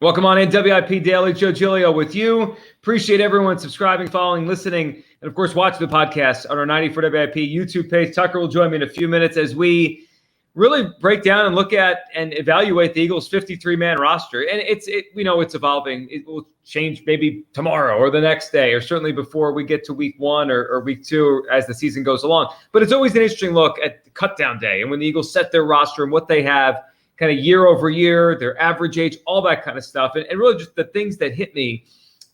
Welcome on in, WIP Daily. Joe Giglio with you. Appreciate everyone subscribing, following, listening, and of course, watching the podcast on our 94 WIP YouTube page. Tucker will join me in a few minutes as we really break down and look at and evaluate the Eagles' 53-man roster. And we know it's evolving. It will change maybe tomorrow or the next day, or certainly before we get to week one or week two as the season goes along. But it's always an interesting look at the cutdown day and when the Eagles set their roster and what they have kind of year over year, their average age, all that kind of stuff. And really just the things that hit me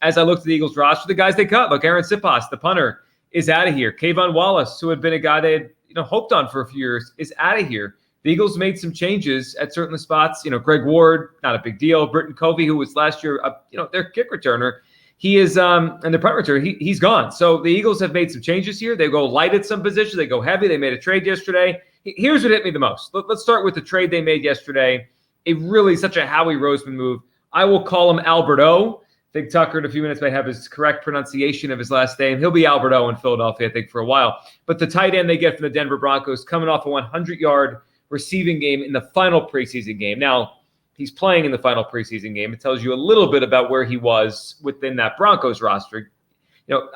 as I looked at the Eagles roster, the guys they cut. Look, Aaron Siposs, the punter, is out of here. Kayvon Wallace, who had been a guy they had hoped on for a few years, is out of here. The Eagles made some changes at certain spots. Greg Ward, not a big deal. Britton Covey, who was last year, their kick returner, he is, and the punt returner, he's gone. So the Eagles have made some changes here. They go light at some positions. They go heavy. They made a trade yesterday. Here's what hit me the most. Let's start with the trade they made yesterday. Such a Howie Roseman move. I will call him Albert O. Vic Tucker in a few minutes may have his correct pronunciation of his last name. He'll be Albert O in Philadelphia, I think, for a while. But the tight end they get from the Denver Broncos coming off a 100-yard receiving game in the final preseason game. Now, he's playing in the final preseason game. It tells you a little bit about where he was within that Broncos roster.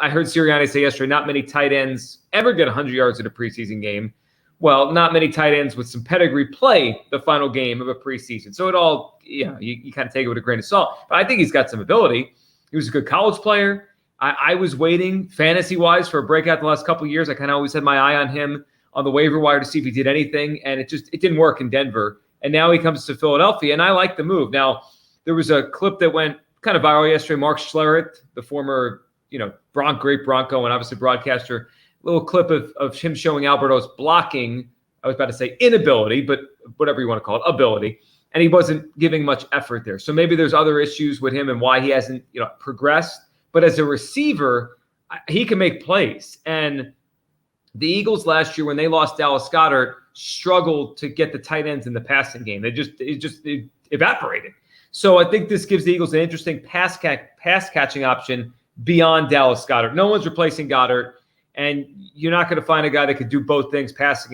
I heard Sirianni say yesterday, not many tight ends ever get 100 yards in a preseason game. Well, not many tight ends with some pedigree play the final game of a preseason. So it all, you kind of take it with a grain of salt. But I think he's got some ability. He was a good college player. I was waiting fantasy-wise for a breakout the last couple of years. I kind of always had my eye on him on the waiver wire to see if he did anything. And it didn't work in Denver. And now he comes to Philadelphia, and I like the move. Now, there was a clip that went kind of viral yesterday. Mark Schlereth, the former, great Bronco and obviously broadcaster, little clip of him showing Alberto's blocking, I was about to say inability, but whatever you want to call it, ability. And he wasn't giving much effort there. So maybe there's other issues with him and why he hasn't, progressed. But as a receiver, he can make plays. And the Eagles last year, when they lost Dallas Goedert, struggled to get the tight ends in the passing game. It evaporated. So I think this gives the Eagles an interesting pass catching option beyond Dallas Goedert. No one's replacing Goedert. And you're not going to find a guy that could do both things, pass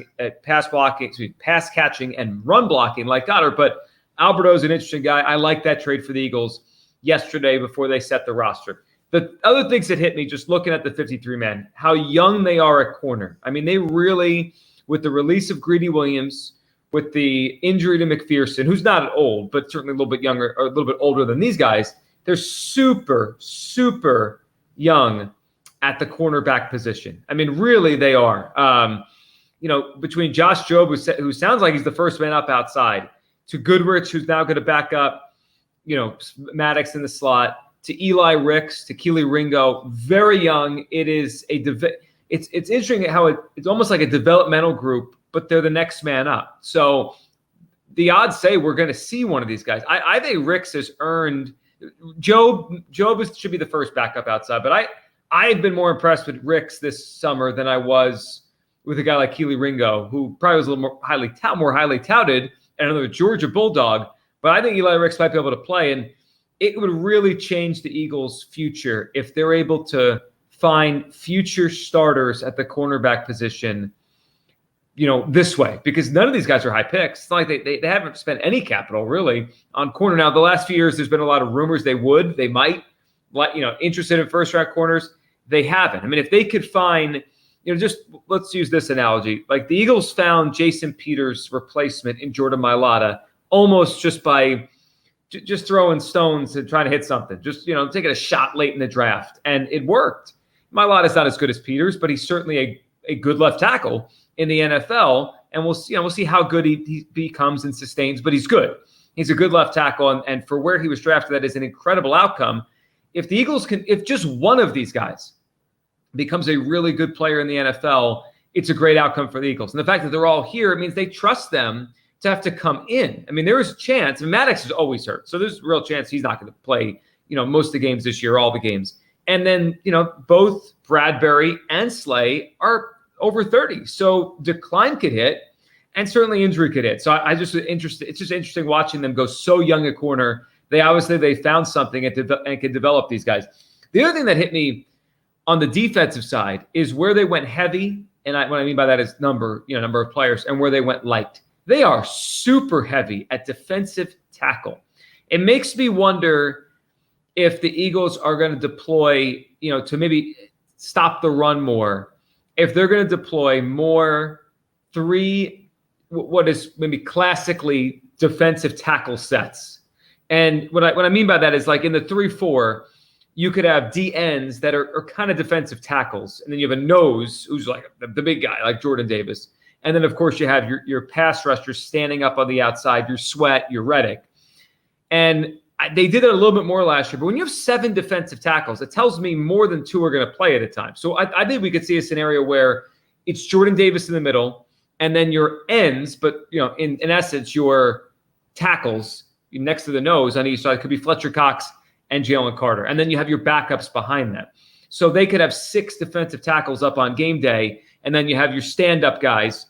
catching and run blocking like Goedert. But Alberto's an interesting guy. I like that trade for the Eagles yesterday before they set the roster. The other things that hit me just looking at the 53 men, how young they are at corner. I mean, they really, with the release of Greedy Williams, with the injury to McPherson, who's not old, but certainly a little bit younger or a little bit older than these guys, they're super, super young at the cornerback position. I mean, really, they are. Between Josh Jobe, who sounds like he's the first man up outside, to Goodrich, who's now going to back up, Maddox in the slot, to Eli Ricks, to Keely Ringo, very young. It is it's interesting how it's almost like a developmental group, but they're the next man up. So the odds say we're going to see one of these guys. I think Ricks has earned. Jobe should be the first backup outside, but I've been more impressed with Ricks this summer than I was with a guy like Keely Ringo, who probably was a little more highly touted, and another Georgia Bulldog. But I think Eli Ricks might be able to play, and it would really change the Eagles' future if they're able to find future starters at the cornerback position, this way. Because none of these guys are high picks. It's not like they haven't spent any capital, really, on corner. Now, the last few years, there's been a lot of rumors they might. Interested in first-round corners, they haven't. I mean, if they could find, just let's use this analogy. Like the Eagles found Jason Peters' replacement in Jordan Mailata almost just by just throwing stones and trying to hit something, just, taking a shot late in the draft. And it worked. Mailata's not as good as Peters, but he's certainly a good left tackle in the NFL. And we'll see how good he becomes and sustains, but he's good. He's a good left tackle. And for where he was drafted, that is an incredible outcome. If the Eagles if just one of these guys becomes a really good player in the NFL, it's a great outcome for the Eagles. And the fact that they're all here, it means they trust them to have to come in. I mean, there is a chance. And Maddox is always hurt. So there's a real chance he's not going to play, most of the games this year, all the games. And then, both Bradbury and Slay are over 30. So decline could hit and certainly injury could hit. So it's just interesting watching them go so young at corner. They found something and can develop these guys. The other thing that hit me on the defensive side is where they went heavy, and what I mean by that is number of players, and where they went light. They are super heavy at defensive tackle. It makes me wonder if the Eagles are going to deploy, to maybe stop the run more, if they're going to deploy more what is maybe classically defensive tackle sets. And what I mean by that is, like, in the 3-4, you could have DNs that are kind of defensive tackles. And then you have a nose who's like the big guy, like Jordan Davis. And then, of course, you have your pass rushers standing up on the outside, your Sweat, your Reddick. And they did it a little bit more last year. But when you have 7 defensive tackles, it tells me more than 2 are going to play at a time. So I think we could see a scenario where it's Jordan Davis in the middle, and then your ends, but in essence, your tackles next to the nose on each side could be Fletcher Cox and Jalen Carter. And then you have your backups behind them. So they could have 6 defensive tackles up on game day, and then you have your stand-up guys,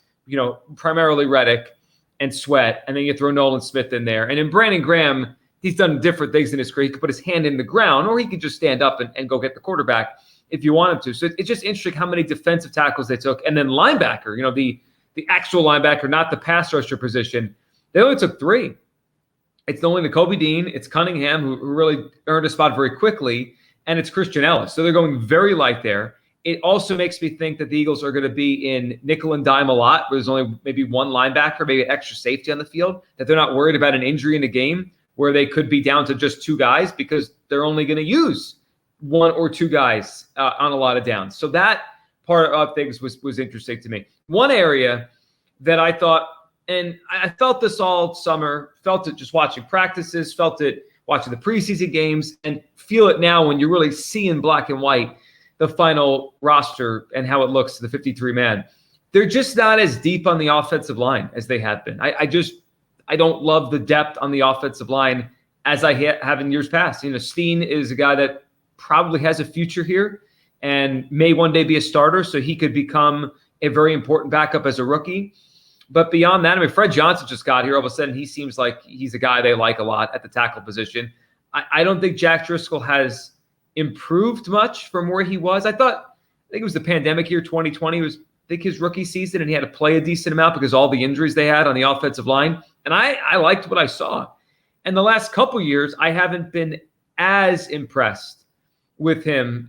primarily Reddick and Sweat, and then you throw Nolan Smith in there. And in Brandon Graham, he's done different things in his career. He could put his hand in the ground, or he could just stand up and go get the quarterback if you want him to. So it's just interesting how many defensive tackles they took. And then linebacker, the actual linebacker, not the pass rusher position, they only took 3. It's only Nakobe Dean, it's Cunningham, who really earned a spot very quickly, and it's Christian Ellis. So they're going very light there. It also makes me think that the Eagles are going to be in nickel and dime a lot, where there's only maybe one linebacker, maybe an extra safety on the field, that they're not worried about an injury in a game where they could be down to just 2 guys because they're only going to use 1 or 2 guys on a lot of downs. So that part of things was interesting to me. One area that I thought, and I felt this all summer, felt it just watching practices, felt it watching the preseason games, and feel it now when you're really seeing black and white the final roster and how it looks to the 53-man. They're just not as deep on the offensive line as they have been. I don't love the depth on the offensive line as I have in years past. Steen is a guy that probably has a future here and may one day be a starter, so he could become a very important backup as a rookie. But beyond that, Fred Johnson just got here. All of a sudden, he seems like he's a guy they like a lot at the tackle position. I don't think Jack Driscoll has improved much from where he was. I think it was the pandemic year, 2020 was, I think, his rookie season, and he had to play a decent amount because all the injuries they had on the offensive line. And I liked what I saw. And the last couple years, I haven't been as impressed with him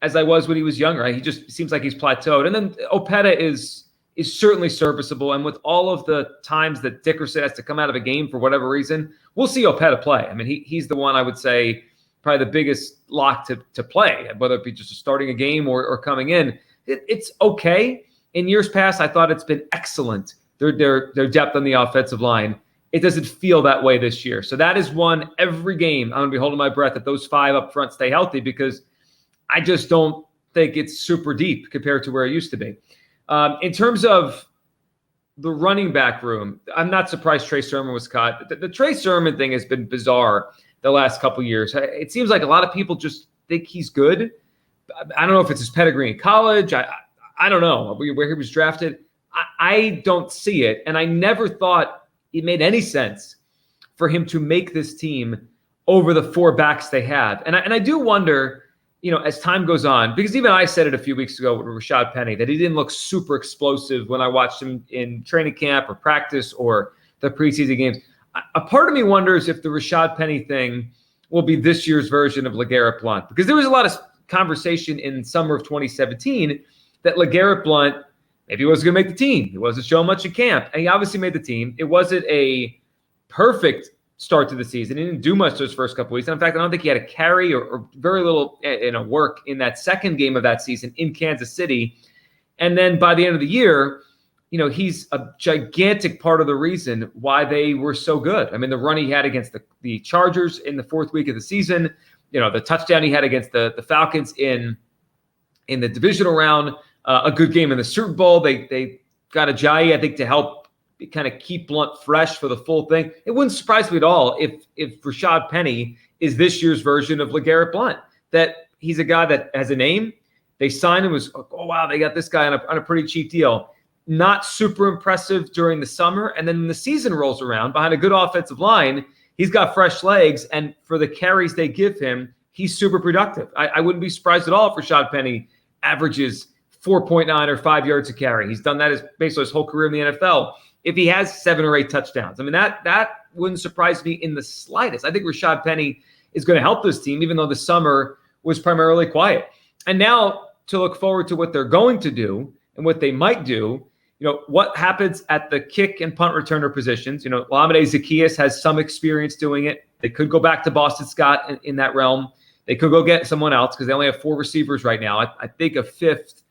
as I was when he was younger. He just seems like he's plateaued. And then Opeta is certainly serviceable. And with all of the times that Dickerson has to come out of a game for whatever reason, we'll see Opeta play. He's the one I would say probably the biggest lock to play, whether it be just starting a game or coming in. It's okay. In years past, I thought it's been excellent, their depth on the offensive line. It doesn't feel that way this year. So that is one, every game, I'm going to be holding my breath that those 5 up front stay healthy, because I just don't think it's super deep compared to where it used to be. In terms of the running back room, I'm not surprised Trey Sermon was cut. The Trey Sermon thing has been bizarre the last couple of years. It seems like a lot of people just think he's good. I don't know if it's his pedigree in college. I don't know where he was drafted. I don't see it. And I never thought it made any sense for him to make this team over the 4 backs they have. And I do wonder, as time goes on, because even I said it a few weeks ago with Rashad Penny, that he didn't look super explosive when I watched him in training camp or practice or the preseason games. A part of me wonders if the Rashad Penny thing will be this year's version of LeGarrette Blount, because there was a lot of conversation in summer of 2017 that LeGarrette Blount maybe wasn't going to make the team. He wasn't showing much in camp, and he obviously made the team. It wasn't a perfect start to the season. He didn't do much those first couple weeks. And in fact, I don't think he had a carry or very little work in that second game of that season in Kansas City. And then by the end of the year, he's a gigantic part of the reason why they were so good. The run he had against the Chargers in the 4th week of the season, the touchdown he had against the Falcons in the divisional round, a good game in the Super Bowl. They got Ajayi, I think, to help kind of keep Blount fresh for the full thing. It wouldn't surprise me at all if Rashad Penny is this year's version of LeGarrette Blount, that he's a guy that has a name. They signed him, was, oh, wow, they got this guy on a pretty cheap deal. Not super impressive during the summer. And then when the season rolls around, behind a good offensive line, he's got fresh legs. And for the carries they give him, he's super productive. I wouldn't be surprised at all if Rashad Penny averages 4.9 or 5 yards a carry. He's done that basically his whole career in the NFL. If he has 7 or 8 touchdowns, that wouldn't surprise me in the slightest. I think Rashad Penny is going to help this team, even though the summer was primarily quiet. And now to look forward to what they're going to do and what they might do. What happens at the kick and punt returner positions? Olamide Zaccheaus has some experience doing it. They could go back to Boston Scott in that realm. They could go get someone else because they only have 4 receivers right now. I think a fifth,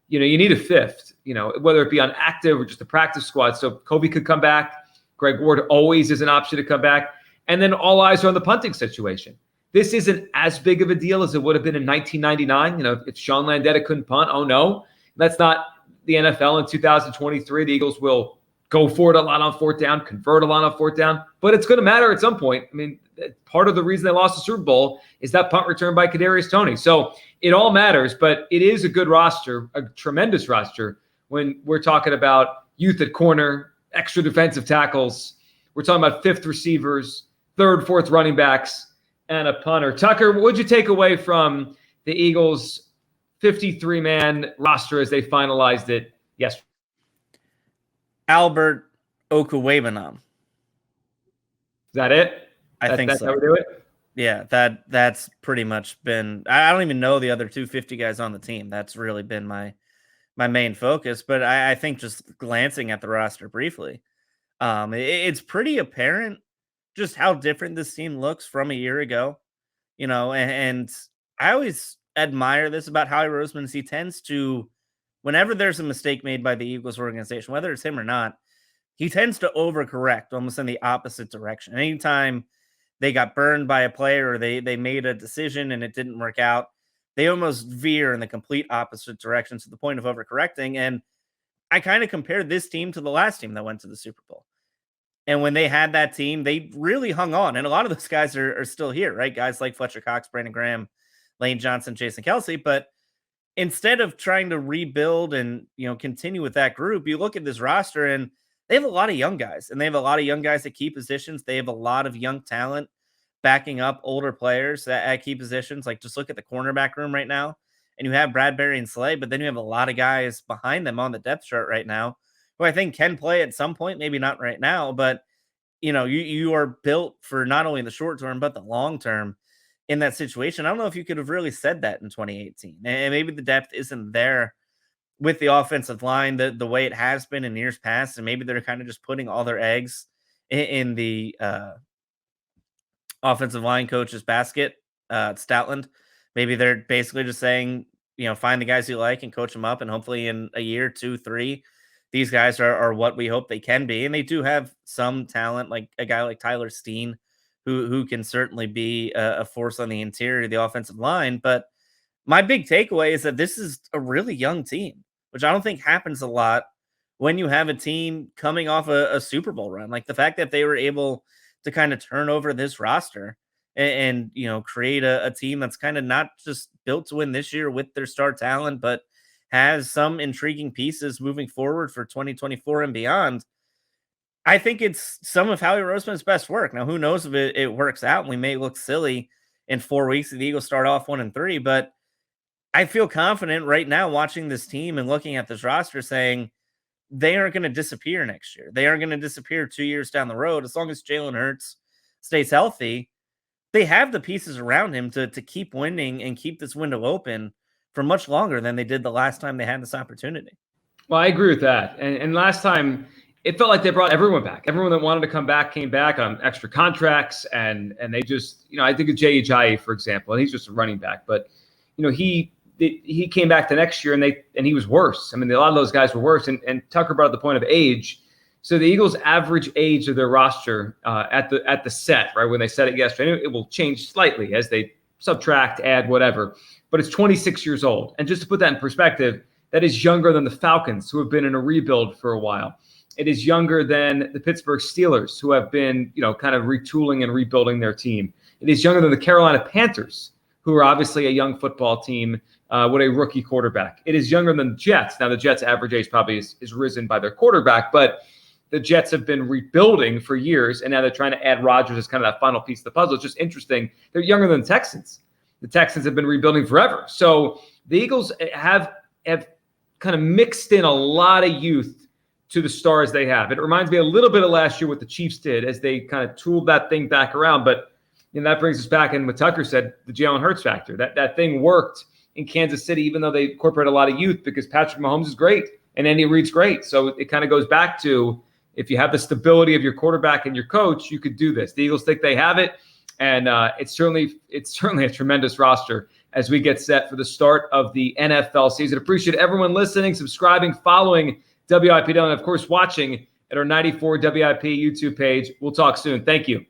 you need a fifth, whether it be on active or just the practice squad. So Kobe could come back. Greg Ward always is an option to come back. And then all eyes are on the punting situation. This isn't as big of a deal as it would have been in 1999. If Sean Landeta couldn't punt, oh no, that's not the NFL in 2023. The Eagles will go for it a lot on 4th down, convert a lot on 4th down, but it's going to matter at some point. I mean, part of the reason they lost the Super Bowl is that punt return by Kadarius Toney. So it all matters, but it is a good roster, a tremendous roster when we're talking about youth at corner, extra defensive tackles. We're talking about 5th receivers, 3rd, 4th running backs, and a punter. Tucker, what would you take away from the Eagles' 53-man roster as they finalized it yesterday? Albert Okwuegbunam. Is that it? I think that's so. How we do it? Yeah, that's pretty much been. I don't even know the other 250 guys on the team. That's really been my main focus. But I think just glancing at the roster briefly, it's pretty apparent just how different this team looks from a year ago. And I always admire this about Howie Roseman. He tends to, whenever there's a mistake made by the Eagles organization, whether it's him or not, he tends to overcorrect almost in the opposite direction. Anytime they got burned by a player or they made a decision and it didn't work out, they almost veer in the complete opposite direction to the point of overcorrecting. And I kind of compared this team to the last team that went to the Super Bowl. And when they had that team, they really hung on. And a lot of those guys are still here, right? Guys like Fletcher Cox, Brandon Graham, Lane Johnson, Jason Kelsey. But instead of trying to rebuild and, continue with that group, you look at this roster and they have a lot of young guys. And they have a lot of young guys at key positions. They have a lot of young talent backing up older players at key positions. Like, just look at the cornerback room right now. And you have Bradbury and Slay, but then you have a lot of guys behind them on the depth chart right now who I think can play at some point, maybe not right now, but you are built for not only the short term, but the long term in that situation. I don't know if you could have really said that in 2018. And maybe the depth isn't there with the offensive line the way it has been in years past. And maybe they're kind of just putting all their eggs in the offensive line coach's basket, Stoutland. Maybe they're basically just saying, find the guys you like and coach them up. And hopefully in a year, 2, 3, these guys are what we hope they can be. And they do have some talent, like a guy like Tyler Steen, who can certainly be a force on the interior of the offensive line. But my big takeaway is that this is a really young team, which I don't think happens a lot when you have a team coming off a Super Bowl run. Like, the fact that they were able to kind of turn over this roster and create a team that's kind of not just built to win this year with their star talent, but has some intriguing pieces moving forward for 2024 and beyond. I think it's some of Howie Roseman's best work. Now, who knows if it works out, and we may look silly in 4 weeks if the Eagles start off 1-3, but I feel confident right now watching this team and looking at this roster saying they aren't going to disappear next year. They aren't going to disappear 2 years down the road. As long as Jalen Hurts stays healthy, they have the pieces around him to keep winning and keep this window open for much longer than they did the last time they had this opportunity. Well, I agree with that. And last time, it felt like they brought everyone back. Everyone that wanted to come back came back on extra contracts, and they just, I think of Jay Ajayi, for example, and he's just a running back, but he came back the next year and he was worse. I mean, a lot of those guys were worse. And Tucker brought up the point of age. So the Eagles' average age of their roster at the set, right, when they set it yesterday, it will change slightly as they subtract, add, whatever. But it's 26 years old. And just to put that in perspective, that is younger than the Falcons, who have been in a rebuild for a while. It is younger than the Pittsburgh Steelers, who have been, kind of retooling and rebuilding their team. It is younger than the Carolina Panthers, who are obviously a young football team with a rookie quarterback. It is younger than the Jets. Now, the Jets' average age probably is risen by their quarterback, but the Jets have been rebuilding for years, and now they're trying to add Rodgers as kind of that final piece of the puzzle. It's just interesting. They're younger than the Texans. The Texans have been rebuilding forever. So the Eagles have kind of mixed in a lot of youth to the stars they have. It reminds me a little bit of last year what the Chiefs did as they kind of tooled that thing back around. But that brings us back, and what Tucker said, the Jalen Hurts factor. That thing worked in Kansas City, even though they incorporate a lot of youth, because Patrick Mahomes is great and Andy Reid's great. So it kind of goes back to, if you have the stability of your quarterback and your coach, you could do this. The Eagles think they have it, and it's certainly a tremendous roster as we get set for the start of the NFL season. Appreciate everyone listening, subscribing, following WIP, and of course watching at our 94 WIP YouTube page. We'll talk soon. Thank you.